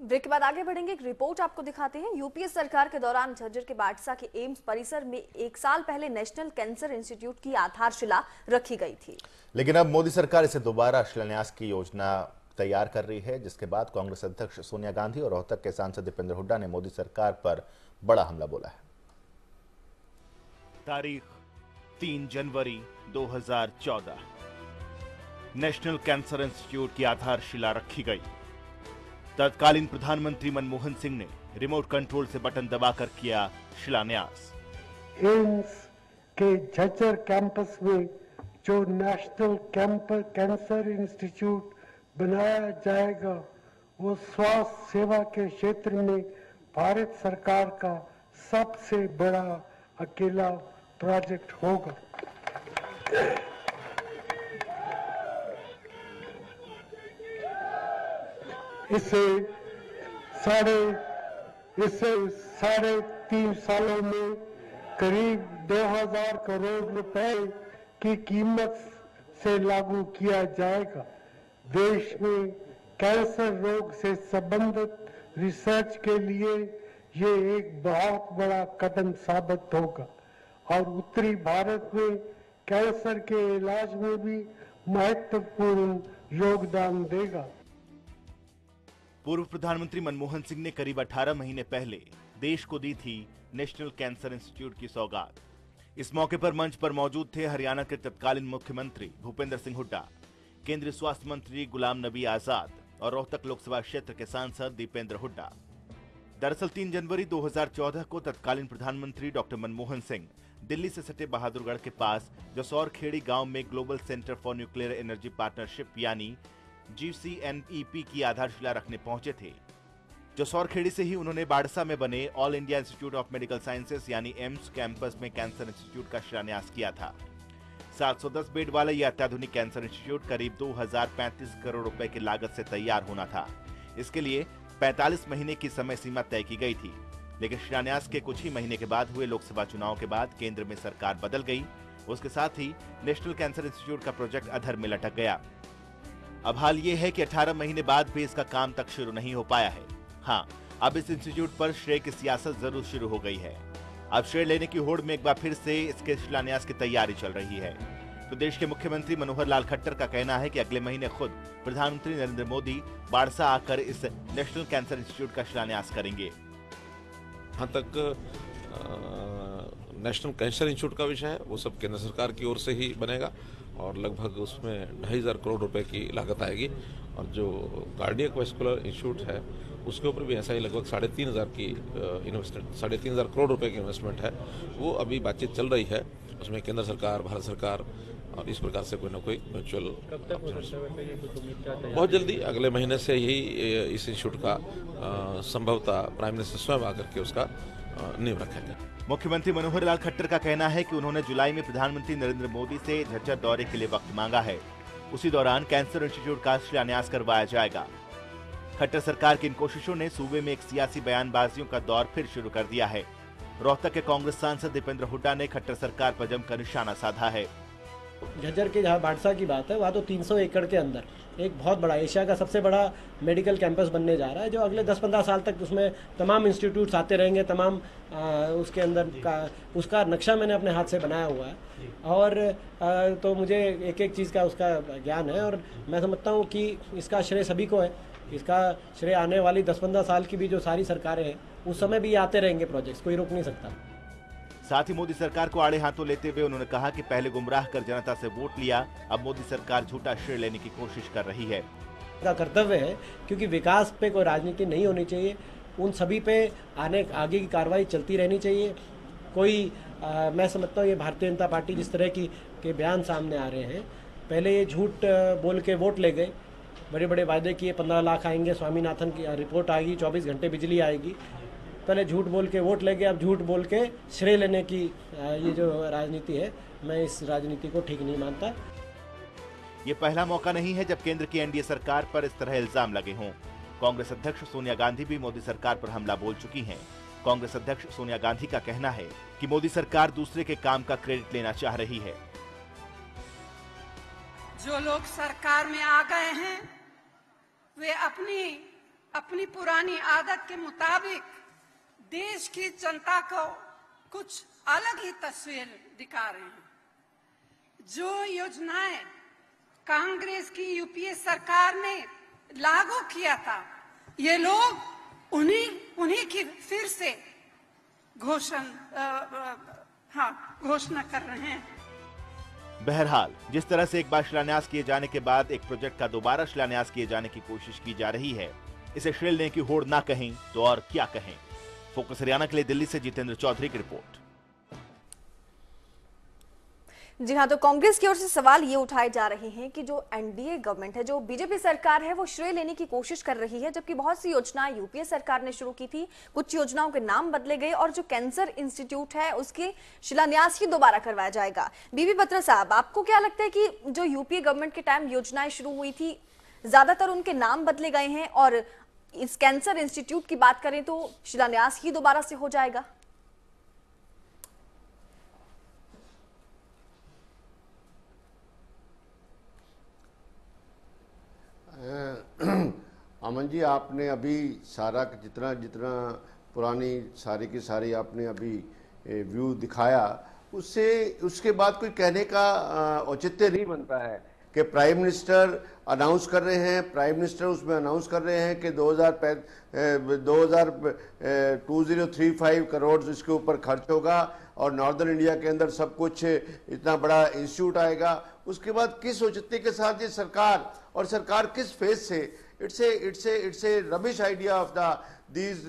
Break के बाद आगे बढ़ेंगे। एक रिपोर्ट आपको दिखाते हैं। यूपीए सरकार के दौरान झज्जर के बाटसा के एम्स परिसर में 1 साल पहले नेशनल कैंसर इंस्टीट्यूट की आधारशिला रखी गई थी, लेकिन अब मोदी सरकार इसे दोबारा शिलान्यास की योजना तैयार कर रही है, जिसके बाद कांग्रेस अध्यक्ष सोनिया गांधी और रोहतक के सांसद दीपेंद्र हुड्डा ने मोदी सरकार पर बड़ा हमला बोला है। तारीख 3 जनवरी 2014, नेशनल कैंसर इंस्टीट्यूट की आधारशिला रखी गई। तत्कालीन प्रधानमंत्री मनमोहन सिंह ने रिमोट कंट्रोल से बटन दबाकर किया शिलान्यास। एम्स के झज्जर कैंपस में जो नेशनल कैंसर इंस्टीट्यूट बनाया जाएगा, वो स्वास्थ्य सेवा के क्षेत्र में भारत सरकार का सबसे बड़ा अकेला प्रोजेक्ट होगा। इसे साढ़े 3 सालों में करीब 2000 करोड़ रुपए की कीमत से लागू किया जाएगा। देश में कैंसर रोग से संबंधित रिसर्च के लिए ये एक बहुत बड़ा कदम साबित होगा और उत्तरी भारत में कैंसर के इलाज में भी महत्वपूर्ण योगदान देगा। पूर्व प्रधानमंत्री मनमोहन सिंह ने करीब 18 महीने पहले देश को दी थी नेशनल कैंसर इंस्टीट्यूट की सौगात। इस मौके पर मंच पर मौजूद थे हरियाणा के तत्कालीन मुख्यमंत्री भूपेंद्र सिंह हुड्डा, केंद्रीय स्वास्थ्य मंत्री गुलाम नबी आजाद और रोहतक लोकसभा क्षेत्र के सांसद दीपेंद्र हुड्डा। दरअसल 3 जनवरी 2014 को तत्कालीन प्रधानमंत्री डॉक्टर मनमोहन सिंह दिल्ली से सटे बहादुरगढ़ के पास जसौर खेड़ी गांव में global centre for nuclear energy partnership यानी GCNEP की आधारशिला रखने पहुंचे थे। जसौर खेड़ी से ही उन्होंने बाड़सा में बने all India institute of medical sciences यानी एम्स कैंपस में कैंसर इंस्टीट्यूट का शिलान्यास किया था। 710 बेड वाला यह अत्याधुनिक कैंसर इंस्टीट्यूट करीब 2035 करोड़ रुपए की लागत से तैयार होना था। इसके लिए 45 महीने की समय सीमा तय की गई थी, लेकिन शिलान्यास के कुछ ही महीने के बाद हुए लोकसभा चुनाव के बाद केंद्र में सरकार बदल गई। उसके साथ ही नेशनल कैंसर इंस्टीट्यूट का प्रोजेक्ट अधर में लटक गया। अब हाल ये है कि 18 महीने बाद भी इसका काम तक शुरू नहीं हो पाया है। हाँ, अब इस इंस्टीट्यूट पर श्रेय की सियासत जरूर शुरू हो गई है। अब श्रेय लेने की होड़ में एक बार फिर से इसके शिलान्यास की तैयारी चल रही है। प्रदेश के मुख्यमंत्री मनोहर लाल खट्टर का कहना है कि अगले महीने खुद प्रधानमंत्री नरेंद्र मोदी बाड़सा आकर इस नेशनल कैंसर इंस्टीट्यूट का शिलान्यास करेंगे। जहाँ तक नेशनल कैंसर इंस्टीट्यूट का विषय है, वो सब केंद्र सरकार की ओर से ही बनेगा और लगभग उसमें 2500 करोड़ रुपए की लागत आएगी। और जो कार्डियक वैस्कुलर इंस्टीट्यूट है, उसके ऊपर भी ऐसा ही लगभग 3500 की इन्वेस्टमेंट, 3500 करोड़ रुपए की इन्वेस्टमेंट है। वो अभी बातचीत चल रही है, उसमें केंद्र सरकार, भारत सरकार और इस प्रकार से कोई ना कोई म्यूचुअल। बहुत जल्दी अगले महीने से ही इस इंस्टीट्यूट का संभवतः प्राइम मिनिस्टर स्वयं आकर के उसका नींव रखेंगे। मुख्यमंत्री मनोहर लाल खट्टर का कहना है कि उन्होंने जुलाई में प्रधानमंत्री नरेंद्र मोदी से झज्जर दौरे के लिए वक्त मांगा है। उसी दौरान कैंसर इंस्टीट्यूट का शिलान्यास करवाया जाएगा। खट्टर सरकार की इन कोशिशों ने सूबे में एक सियासी बयानबाजियों का दौर फिर शुरू कर दिया है। रोहतक के कांग्रेस सांसद दीपेंद्र हुड्डा ने खट्टर सरकार पर जमकर निशाना साधा है। झज्जर के जहाँ बाड़सा की बात है, वहाँ तो 300 एकड़ के अंदर एक बहुत बड़ा, एशिया का सबसे बड़ा मेडिकल कैंपस बनने जा रहा है, जो अगले 10-15 साल तक उसमें तमाम इंस्टीट्यूट्स आते रहेंगे। तमाम उसके अंदर का उसका नक्शा मैंने अपने हाथ से बनाया हुआ है और तो मुझे एक एक चीज़ का उसका ज्ञान है और मैं समझता हूँ कि इसका श्रेय सभी को है। इसका श्रेय आने वाली 10-15 साल की भी जो सारी सरकारें हैं, उस समय भी आते रहेंगे प्रोजेक्ट्स, कोई रोक नहीं सकता। साथ ही मोदी सरकार को आड़े हाथों लेते हुए उन्होंने कहा कि पहले गुमराह कर जनता से वोट लिया, अब मोदी सरकार झूठा श्रेय लेने की कोशिश कर रही है। का कर्तव्य है, क्योंकि विकास पे कोई राजनीति नहीं होनी चाहिए। उन सभी पे आगे की कार्रवाई चलती रहनी चाहिए। मैं समझता हूँ ये भारतीय जनता पार्टी जिस तरह के बयान सामने आ रहे हैं, पहले ये झूठ बोल के वोट ले गए, बड़े बड़े वायदे किए, 15 लाख आएंगे, स्वामीनाथन की रिपोर्ट आएगी, 24 घंटे बिजली आएगी। पहले झूठ बोल के वोट ले गए, अब झूठ बोल के श्रेय लेने की ये जो राजनीति है, मैं इस राजनीति को ठीक नहीं मानता। ये पहला मौका नहीं है जब केंद्र की एनडीए सरकार पर इस तरह इल्जाम लगे हों। कांग्रेस अध्यक्ष सोनिया गांधी भी मोदी सरकार पर हमला बोल चुकी हैं। कांग्रेस अध्यक्ष सोनिया गांधी का कहना है कि मोदी सरकार दूसरे के काम का क्रेडिट लेना चाह रही है। जो लोग सरकार में आ गए हैं, वे अपनी अपनी पुरानी आदत के मुताबिक देश की जनता को कुछ अलग ही तस्वीर दिखा रहे हैं। जो योजनाएं कांग्रेस की यूपीए सरकार ने लागू किया था, ये लोग उन्हीं की फिर से घोषणा कर रहे हैं। बहरहाल जिस तरह से एक बार शिलान्यास किए जाने के बाद एक प्रोजेक्ट का दोबारा शिलान्यास किए जाने की कोशिश की जा रही है, इसे श्रेय लेने की होड़ ना कहें तो और क्या कहें। फोकस हरियाणा के लिए दिल्ली से जितेंद्र चौधरी की रिपोर्ट। जी हाँ, तो कांग्रेस की ओर से सवाल ये उठाए जा रहे हैं कि जो एनडीए गवर्नमेंट है, जो बीजेपी सरकार है, वो श्रेय लेने की कोशिश कर रही है, जबकि बहुत सी योजनाएं यूपीए सरकार ने शुरू की थी, कुछ योजनाओं के नाम बदले गए और जो कैंसर इंस्टीट्यूट है उसके शिलान्यास ही दोबारा करवाया जाएगा। बीबी बत्रा साहब, आपको क्या लगता है कि जो यूपीए गवर्नमेंट के टाइम योजनाएं शुरू हुई थी, ज्यादातर उनके नाम बदले गए हैं और इस कैंसर इंस्टीट्यूट की बात करें तो शिलान्यास ही दोबारा से हो जाएगा? अमन जी, आपने अभी सारा जितना पुरानी सारी की सारी आपने अभी व्यू दिखाया, उसके बाद कोई कहने का औचित्य नहीं बनता है कि प्राइम मिनिस्टर अनाउंस कर रहे हैं, प्राइम मिनिस्टर उसमें अनाउंस कर रहे हैं कि 2035 करोड़ इसके ऊपर खर्च होगा और नॉर्दर्न इंडिया के अंदर सब कुछ इतना बड़ा इंस्टीट्यूट आएगा। उसके बाद किस औचित्य के साथ ये सरकार किस फेज से it's a rubbish idea of these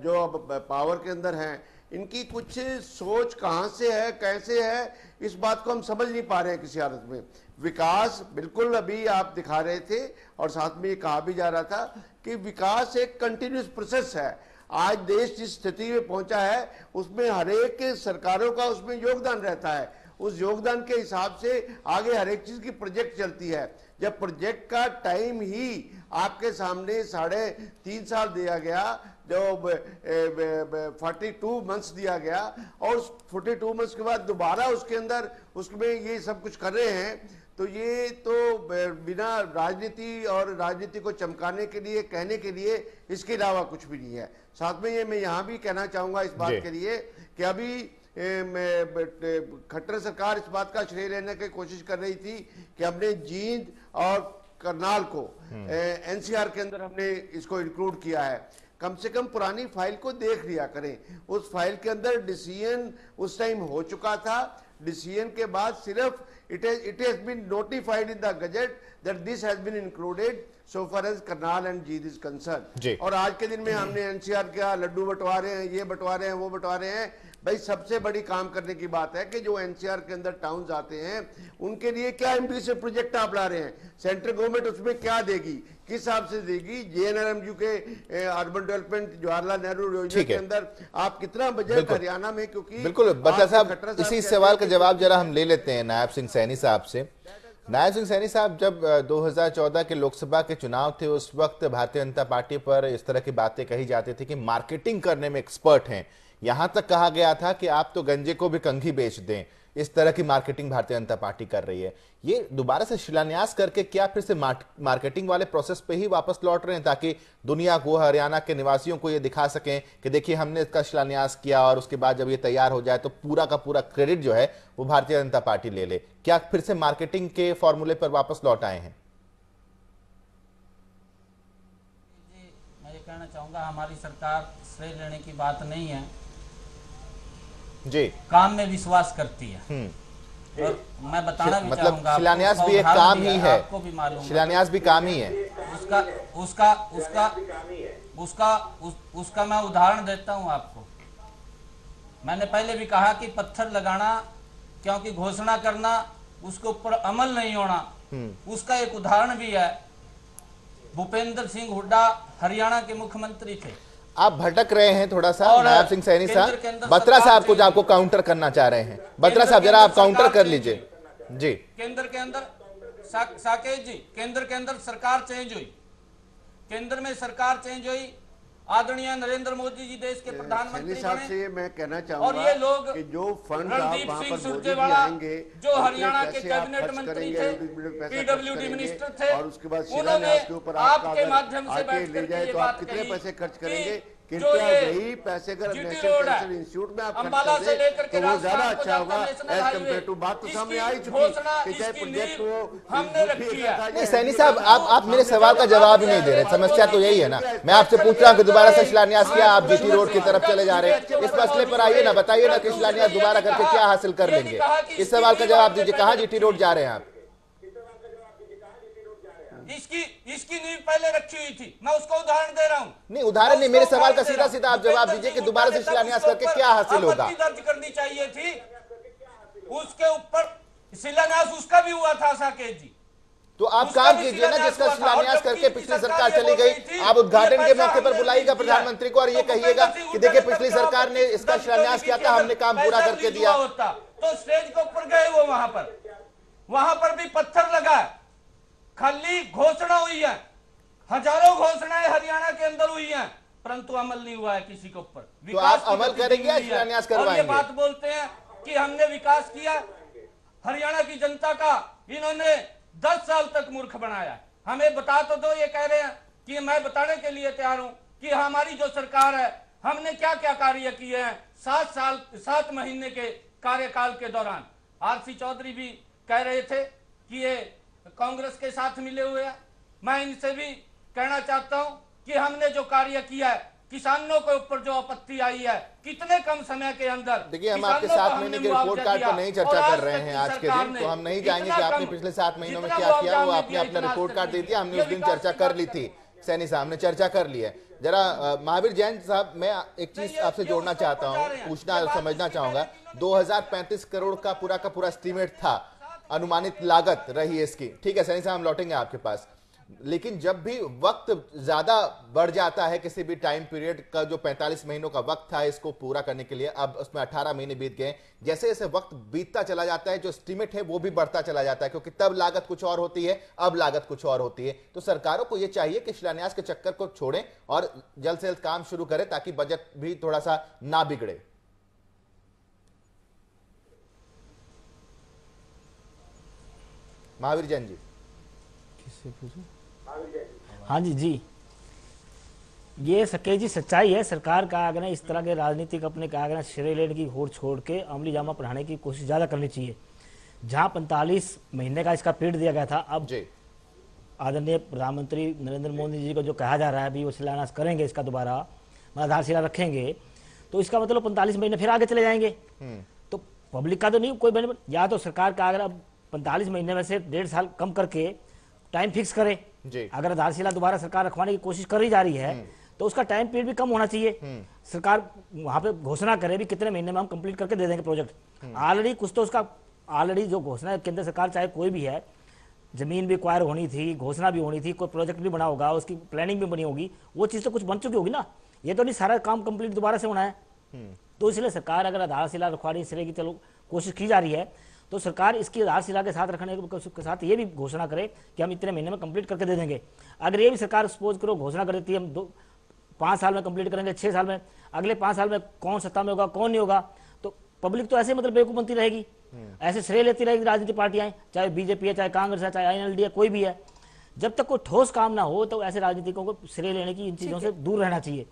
जो अब पावर के अंदर हैं, इनकी कुछ सोच कहाँ से है, कैसे है, इस बात को हम समझ नहीं पा रहे हैं किसी हालत में। विकास बिल्कुल अभी आप दिखा रहे थे और साथ में ये कहा भी जा रहा था कि विकास एक कंटिन्यूस प्रोसेस है। आज देश जिस स्थिति में पहुंचा है उसमें हर एक सरकारों का उसमें योगदान रहता है, उस योगदान के हिसाब से आगे हर एक चीज की प्रोजेक्ट चलती है। जब प्रोजेक्ट का टाइम ही आपके सामने 3.5 साल दिया गया, जो 42 मंथ्स दिया गया और 42 मंथ्स के बाद दोबारा उसके अंदर उसमें ये सब कुछ कर रहे हैं, तो ये तो बिना राजनीति और राजनीति को चमकाने के लिए कहने के लिए इसके अलावा कुछ भी नहीं है। साथ में ये मैं यहाँ भी कहना चाहूंगा इस बात के लिए कि अभी खट्टर सरकार इस बात का श्रेय लेने की कोशिश कर रही थी कि हमने जींद और करनाल को एनसीआर के अंदर हमने इसको इंक्लूड किया है। कम से कम पुरानी फाइल को देख लिया करें, उस फाइल के अंदर डिसीजन उस टाइम हो चुका था। डिसीजन के बाद सिर्फ it has been notified in the gazette that this has been included so far as Karnal and Jind is concern. और आज के दिन में हमने एनसीआर का लड्डू बंटवा रहे हैं, ये बंटवा रहे हैं, वो बंटवा रहे हैं। भाई सबसे बड़ी काम करने की बात है कि जो एनसीआर के अंदर टाउन्स आते हैं उनके लिए क्या एम्बिशियस प्रोजेक्ट आप ला रहे हैं, सेंट्रल गवर्नमेंट उसमें क्या देगी, किस हिसाब से देगी। जेएनआरएमयू के अर्बन डेवलपमेंट जवाहरलाल नेहरू योजना के अंदर आप कितना बजट हरियाणा में, क्योंकि बिल्कुल बत्रा साहब, इसी सवाल का जवाब जरा हम ले लेते हैं नायब सिंह सैनी साहब से। नायब सिंह सैनी साहब, जब 2014 के लोकसभा के चुनाव थे उस वक्त भारतीय जनता पार्टी पर इस तरह की बातें कही जाती थी कि मार्केटिंग करने में एक्सपर्ट हैं, यहां तक कहा गया था कि आप तो गंजे को भी कंघी बेच दें, इस तरह की मार्केटिंग भारतीय जनता पार्टी कर रही है। ये दोबारा से शिलान्यास करके क्या फिर से मार्केटिंग वाले प्रोसेस पे ही वापस लौट रहे हैं ताकि दुनिया को, हरियाणा के निवासियों को ये दिखा सकें कि देखिए हमने इसका शिलान्यास किया और उसके बाद जब ये तैयार हो जाए तो पूरा का पूरा क्रेडिट जो है वो भारतीय जनता पार्टी ले ले? क्या फिर से मार्केटिंग के फॉर्मूले पर वापस लौट आए हैं? मैं ये कहना चाहूंगा, हमारी सरकार श्रेय लेने की बात नहीं है जी, काम में विश्वास करती है। और मैं बताना भी मतलब चाहूंगा, शिलान्यास भी एक काम ही है, आपको भी मालूम, शिलान्यास भी काम ही है। उसका मैं उदाहरण देता हूं आपको। मैंने पहले भी कहा कि पत्थर लगाना, क्योंकि घोषणा करना, उसके ऊपर अमल नहीं होना, उसका एक उदाहरण भी है। भूपेंद्र सिंह हुड्डा हरियाणा के मुख्यमंत्री थे। आप भटक रहे हैं थोड़ा सा नायब सिंह सैनी साहब। बत्रा साहब कुछ आपको काउंटर करना चाह रहे हैं। बत्रा साहब जरा आप काउंटर कर लीजिए जी। केंद्र के अंदर साकेत जी, केंद्र के अंदर सरकार चेंज हुई, केंद्र में सरकार चेंज हुई, आदरणीय नरेंद्र मोदी जी देश के प्रधानमंत्री साहब बने। से मैं कहना और चाहूंगा ये लोग कि जो फंड रणदीप वहां सिंह पर मोदी जी सुरजेवाला आएंगे, जो उतने हरियाणा के पैसे आप कैबिनेट खर्च मंत्री करेंगे, थे, पैसा खर्च पीडब्ल्यूडी करेंगे, मिनिस्टर थे, और उसके बाद उन्होंने शिलान्यास के ऊपर आपका आपके अगर माध्यम से आके बैठ ले करके जाए ये तो आप बात कितने कही पैसे खर्च कि करेंगे? जो कृपया ये वही पैसे अगर GT नेशनल रोड है, कैंसर इंस्टीट्यूट में आप खर्च अंबाला कर से दें लेकर के तो वो ज्यादा राजस्थान को अच्छा होगा national as highway. Compare to. बात तो सामने इसकी आई चुकी है घोषणा, कि चाहे इसकी प्रोजेक्ट नींव को हमने रखी है। नहीं सैनी साहब, आप मेरे सवाल का जवाब ही नहीं दे रहे। समस्या तो यही है ना। मैं आपसे पूछ रहा हूँ कि दोबारा से शिलान्यास किया, आप जीटी रोड की तरफ चले जा रहे हैं। इस मसले पर आइए ना, बताइए ना कि शिलान्यास दोबारा करके क्या हासिल कर लेंगे। इस सवाल का जवाब दीजिए, कहाँ जीटी रोड जा रहे हैं आप? इसकी नींव पहले रखी हुई थी, मैं उसको उदाहरण दे रहा हूँ। नहीं उदाहरण नहीं, मेरे सवाल का सीधा सीधा आप जवाब दीजिए कि दोबारा से शिलान्यास करके क्या हासिल होगा। आपत्ति दर्ज करनी चाहिए थी, उसके ऊपर शिलान्यास उसका भी हुआ था साकेत जी। तो आप काम कीजिए ना, जिसका शिलान्यास करके पिछली सरकार चली गई, आप उद्घाटन के मौके पर बुलाइएगा प्रधानमंत्री को और ये कहिएगा कि देखिए पिछली सरकार ने इसका शिलान्यास किया था, हमने काम पूरा करके दिया। तो स्टेज के ऊपर गए वो, वहां पर भी पत्थर लगा, खाली घोषणा हुई है, हजारों घोषणाएं हरियाणा के अंदर हुई हैं, परंतु अमल नहीं हुआ है किसी के ऊपर। तो आप अमल करेंगे या शिलान्यास करवाएंगे? ये बात बोलते हैं कि हमने विकास किया, हरियाणा की जनता का इन्होंने 10 साल तक मूर्ख बनाया। हमें बता तो दो, ये कह रहे हैं कि मैं बताने के लिए तैयार हूं कि हमारी जो सरकार है हमने क्या क्या कार्य किए हैं 7 महीने के कार्यकाल के दौरान। आरसी चौधरी भी कह रहे थे कि ये कांग्रेस के साथ मिले हुए हैं। मैं इनसे भी कहना चाहता हूं कि हमने जो कार्य किया है, किसानों के ऊपर जो आपत्ति आई है, कितने कम समय के अंदर। देखिए हम आपके 7 महीने के रिपोर्ट कार्ड पर नहीं चर्चा कर रहे हैं आज के दिन, तो हम नहीं जाएंगे कि आपने पिछले 7 महीनों में क्या किया। वो आपने अपना रिपोर्ट कार्ड दे दिया, हमने उस दिन चर्चा कर ली थी। सैनी साहब ने चर्चा कर ली है। जरा महावीर जैन साहब, मैं एक चीज आपसे जोड़ना चाहता हूँ, पूछना समझना चाहूंगा। 2035 करोड़ का पूरा एस्टीमेट था, अनुमानित लागत रही है इसकी। ठीक है सैनी साहब, हम लौटेंगे आपके पास। लेकिन जब भी वक्त ज्यादा बढ़ जाता है किसी भी टाइम पीरियड का, जो 45 महीनों का वक्त था इसको पूरा करने के लिए, अब उसमें 18 महीने बीत गए। जैसे जैसे वक्त बीतता चला जाता है, जो एस्टीमेट है वो भी बढ़ता चला जाता है, क्योंकि तब लागत कुछ और होती है, अब लागत कुछ और होती है। तो सरकारों को यह चाहिए कि शिलान्यास के चक्कर को छोड़ें और जल्द से जल्द काम शुरू करें, ताकि बजट भी थोड़ा सा ना बिगड़े। महावीर जैन जी, किससे पूछूं? हाँ जी, ये सके जी सच्चाई है। सरकार का आगे इस तरह के राजनीतिक अपने का आगे श्रेय लेने की होड़ छोड़ के अमली जामा पढ़ाने की कोशिश ज्यादा करनी चाहिए। जहां 45 महीने का इसका पीरियड दिया गया था, अब आदरणीय प्रधानमंत्री नरेंद्र मोदी जी को जो कहा जा रहा है अभी वो शिलान्यास करेंगे, इसका दोबारा आधारशिला रखेंगे, तो इसका मतलब 45 महीने फिर आगे चले जाएंगे। तो पब्लिक का तो नहीं कोई बेनिफिट। या तो सरकार का अगर अब 45 महीने में से 1.5 साल कम करके टाइम फिक्स करे। अगर आधारशिला दोबारा सरकार रखवाने की कोशिश कर ही जा रही है तो उसका टाइम पीरियड भी कम होना चाहिए। सरकार वहां पे घोषणा करे भी कितने महीने में हम कंप्लीट करके दे देंगे प्रोजेक्ट। ऑलरेडी कुछ तो उसका ऑलरेडी जो घोषणा केंद्र सरकार चाहे कोई भी है, जमीन भी एक्वायर होनी थी, घोषणा भी होनी थी, कोई प्रोजेक्ट भी बना होगा, उसकी प्लानिंग भी बनी होगी, वो चीज तो कुछ बन चुकी होगी ना। ये तो नहीं सारा काम कंप्लीट दोबारा से होना है। तो इसलिए सरकार अगर आधारशिला रखवाने इसलिए की चलो कोशिश की जा रही है, तो सरकार इसकी आधारशिला के साथ रखने के साथ ये भी घोषणा करे कि हम इतने महीने में कंप्लीट करके दे देंगे। अगर ये भी सरकार सपोज करो घोषणा कर देती है हम 5 साल में कंप्लीट करेंगे, 6 साल में, अगले 5 साल में कौन सत्ता में होगा कौन नहीं होगा, तो पब्लिक तो ऐसे मतलब बेवकूफ बनती रहेगी, ऐसे श्रेय लेती रहेगी राजनीतिक पार्टियां, चाहे बीजेपी है, चाहे कांग्रेस है, चाहे आईएनएलडी है, कोई भी है। जब तक कोई ठोस काम ना हो तो ऐसे राजनीतिकों को श्रेय लेने की इन चीजों से दूर रहना चाहिए।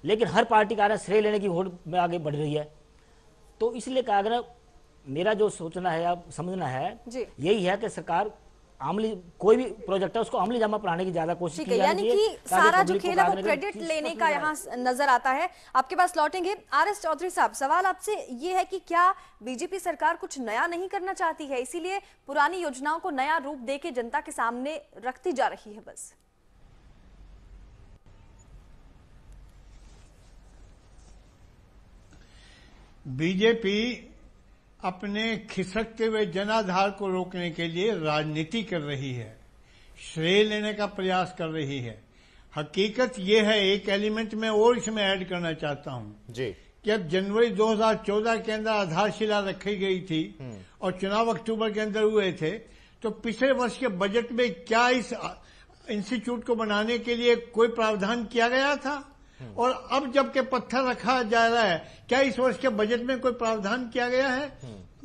लेकिन हर पार्टी का श्रेय लेने की होड़ में आगे बढ़ रही है। तो इसलिए कहा मेरा जो सोचना है या समझना है यही है कि सरकार आमली कोई भी प्रोजेक्ट है उसको आमली जामा पढ़ाने की ज्यादा कोशिश की यानी कि सारा जो खेल है वो क्रेडिट लेने का यहाँ नजर आता है। आपके पास लौटेंगे। आरएस चौधरी साहब, सवाल आपसे ये है कि क्या बीजेपी सरकार कुछ नया नहीं करना चाहती है, इसीलिए पुरानी योजनाओं को नया रूप देके जनता के सामने रखती जा रही है बस? बीजेपी अपने खिसकते हुए जनाधार को रोकने के लिए राजनीति कर रही है, श्रेय लेने का प्रयास कर रही है। हकीकत यह है, एक एलिमेंट में और इसमें ऐड करना चाहता हूं जी, कि अब जनवरी 2014 के अंदर आधारशिला रखी गई थी और चुनाव अक्टूबर के अंदर हुए थे, तो पिछले वर्ष के बजट में क्या इस इंस्टीट्यूट को बनाने के लिए कोई प्रावधान किया गया था? और अब जबकि पत्थर रखा जा रहा है, क्या इस वर्ष के बजट में कोई प्रावधान किया गया है?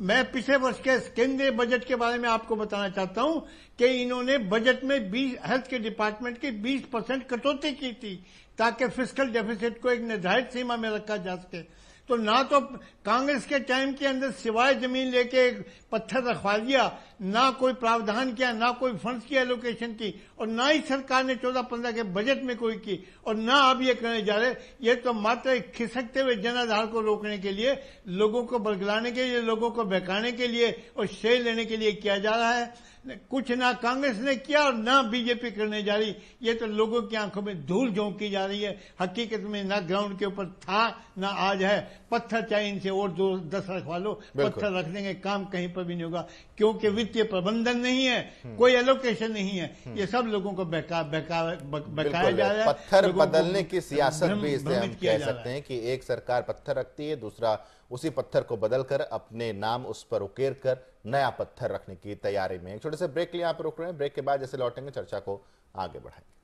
मैं पिछले वर्ष के केंद्रीय बजट के बारे में आपको बताना चाहता हूं कि इन्होंने बजट में हेल्थ के डिपार्टमेंट की 20% कटौती की थी ताकि फिस्कल डेफिसिट को एक निर्धारित सीमा में रखा जा सके। तो ना तो कांग्रेस के टाइम के अंदर सिवाय जमीन लेके पत्थर रखवा दिया, ना कोई प्रावधान किया, ना कोई फंड्स की एलोकेशन की, और ना ही सरकार ने 14-15 के बजट में कोई की, और ना अब ये करने जा रहे। ये तो मात्र खिसकते हुए जनाधार को रोकने के लिए, लोगों को बरगलाने के लिए, लोगों को बहकाने के लिए और श्रेय लेने के लिए किया जा रहा है। कुछ ना कांग्रेस ने किया और ना बीजेपी करने जा रही। ये तो लोगों की आंखों में धूल झोंकी जा रही है। हकीकत में ना ग्राउंड के ऊपर था ना आज है। पत्थर चाहे इनसे और 2-10 रखवा लो, पत्थर रख देंगे, काम कहीं पर भी नहीं होगा, क्योंकि वित्तीय प्रबंधन नहीं है, कोई एलोकेशन नहीं है। ये सब लोगों को बकाया जा रहा है। पत्थर बदलने की सियासत भी इसे हम कह सकते हैं कि एक सरकार पत्थर रखती है, दूसरा उसी पत्थर को बदलकर अपने नाम उस पर उकेर कर नया पत्थर रखने की तैयारी में। एक छोटे से ब्रेक के लिए यहाँ पर रुक रहे हैं। ब्रेक के बाद जैसे लौटेंगे चर्चा को आगे बढ़ाएंगे।